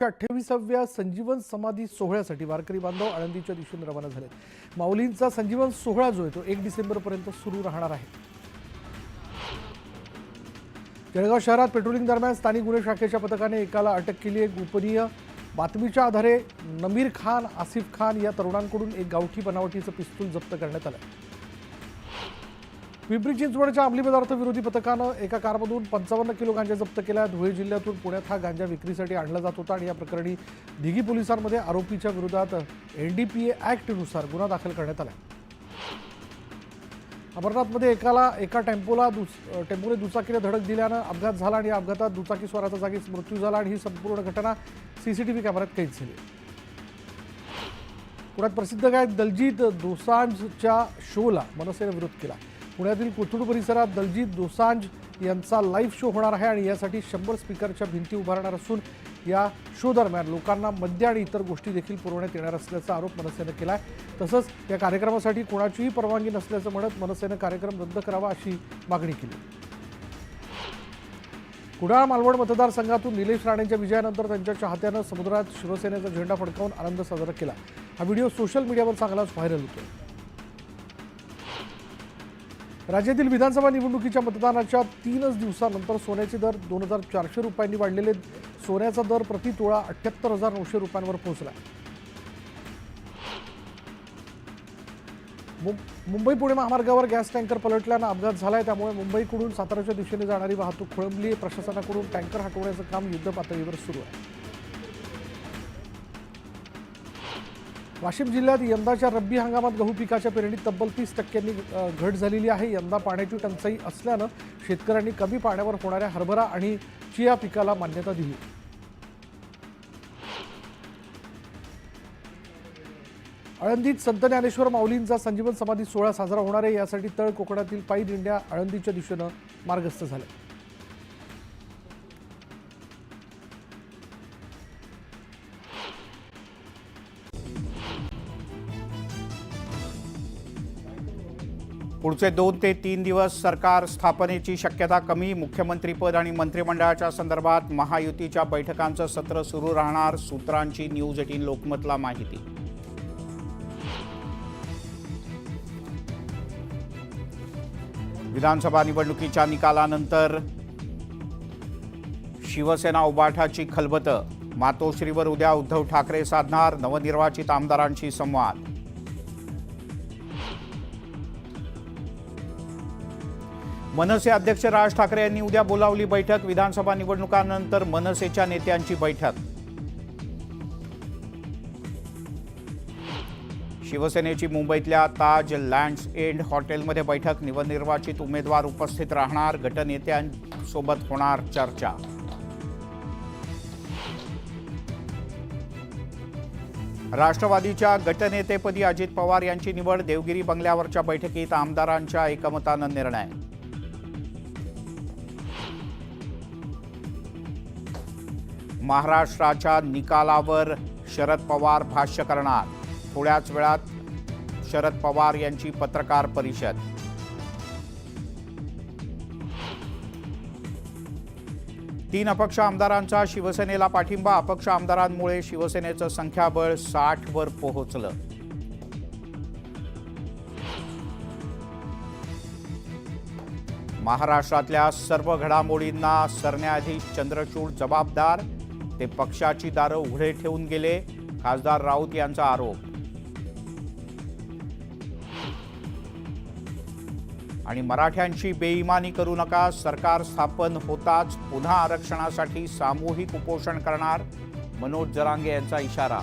28व्या संजीवन समाधी सोहळ्यासाठी वारकरी बांधव आळंदीच्या दिशेने रवाना झाले। माऊलींचा संजीवन सोहळा जो आहे तो 1 डिसेंबरपर्यंत सुरू राहणार आहे। जळगाव शहरात पेट्रोलिंग दरम्यान स्थानिक गुन्हे शाखेच्या पथकाने एकाला अटक केली आहे। गोपनीय बातमीच्या आधारे नमीर खान, आसिफ खान या तरुणांकडून एक गावठी बनावटीचं पिस्तूल जप्त करण्यात आलं। पिंपरी चिंचवडच्या अंमली पदार्थ विरोधी पथकानं एका कारमधून 55 किलो गांजा जप्त केला। धुळे जिल्ह्यातून पुण्यात हा गांजा विक्रीसाठी आणला जात होता आणि या प्रकरणी दिघी पोलिसांमध्ये आरोपीच्या विरोधात एनडीपीए ॲक्टनुसार गुन्हा दाखल करण्यात आला। अमरनाथमध्ये एका टेम्पोने दुचाकीने धडक दिल्यानं अपघात झाला आणि अपघातात दुचाकीस्वाराचा जागीच मृत्यू झाला आणि ही संपूर्ण घटना सीसीटीव्ही कॅमेऱ्यात कैद झाली। पुण्यात प्रसिद्ध गायक दलजीत दोसांझच्या शोला मनसेने विरोध केला। पुण्यातील कोथरूड परिसरात दलजीत दोसांझ यांचा लाईव्ह शो होणार आहे आणि यासाठी 100 स्पीकरच्या भिंती उभारणार असून या शो दरम्यान लोकांना मद्य आणि इतर गोष्टी देखील पुरवण्यात येणार असल्याचा आरोप मनसेने केला आहे। तसंच या कार्यक्रमासाठी कोणाचीही परवानगी नसल्याचं म्हणत मनसेने कार्यक्रम रद्द करावा अशी मागणी केली। कुडाळ मालवण मतदारसंघातून निलेश राणेंच्या विजयानंतर त्यांच्या चाहत्यानं समुद्रात शिवसेनेचा झेंडा फडकावून आनंद साजरा केला। हा व्हिडिओ सोशल मीडियावर चांगलाच व्हायरल होतोय। राज्यातील विधानसभा निवडणुकीच्या मतदानाच्या 3 दिवसानंतर सोन्याचे दर 2400 रुपयांनी वाढलेले। सोन्याचा दर प्रति तोळा 78,900 रुपयांवर पोहोचला। मुंबई पुणे महामार्गावर गॅस टँकर पलटल्यानं अपघात झालाय, त्यामुळे मुंबईकडून साताराच्या दिशेने जाणारी वाहतूक खोळंबली आहे। प्रशासनाकडून टँकर हटवण्याचं काम युद्धपातळीवर सुरू आहे। वाशिम जिल्ह्यात यंदाच्या रब्बी हंगामात गहू पिकाच्या पेरणीत तब्बल 30% घट झालेली आहे। यंदा पाण्याची टंचाई असल्यानं शेतकऱ्यांनी कमी पाण्यावर होणाऱ्या हरभरा आणि चिया पिकाला मान्यता दिली। आळंदीत संत ज्ञानेश्वर माऊलींचा संजीवन समाधी सोहळा साजरा होणार आहे। यासाठी तळ कोकणातील पायी दिंड्या आळंदीच्या दिशेनं मार्गस्थ झाल्या। पुढचे 2 ते 3 दिवस सरकार स्थापनेची शक्यता कमी। मुख्यमंत्रीपद आणि मंत्रिमंडळाच्या संदर्भात महायुतीच्या बैठकांचं सत्र सुरू राहणार। सूत्रांची न्यूज 18 लोकमतला माहिती। विधानसभा निवडणुकीच्या निकालानंतर शिवसेना उबाठाची खलबतं। मातोश्रीवर उद्या उद्धव ठाकरे साधणार नवनिर्वाचित आमदारांशी संवाद। मनसे अध्यक्ष राज ठाकरे यांनी उद्या बोलावली बैठक। विधानसभा निवडणुकांनंतर मनसेच्या नेत्यांची बैठक। शिवसेनेची मुंबईतल्या ताज लँड्स एंड हॉटेलमध्ये बैठक। नवनिर्वाचित उमेदवार उपस्थित राहणार। गटनेत्यांसोबत होणार चर्चा। राष्ट्रवादीच्या गटनेतेपदी अजित पवार यांची निवड। देवगिरी बंगल्यावरच्या बैठकीत आमदारांच्या एकमतानं निर्णय। महाराष्ट्राच्या निकालावर शरद पवार भाष्य करणार। थोड्याच वेळात शरद पवार यांची पत्रकार परिषद। तीन अपक्ष आमदारांचा शिवसेनेला पाठिंबा। अपक्ष आमदारांमुळे शिवसेनेचं संख्याबळ 60 वर पोहोचलं। महाराष्ट्रातल्या सर्व घडामोडींना सरन्यायाधीश चंद्रचूड जबाबदार। ते पक्षाची दारं उघडे ठेवून गेले। खासदार राऊत यांचा आरोप। आणि मराठ्यांची बेईमानी करू नका। सरकार स्थापन होताच पुन्हा आरक्षणासाठी सामूहिक उपोषण करणार। मनोज जरांगे यांचा इशारा।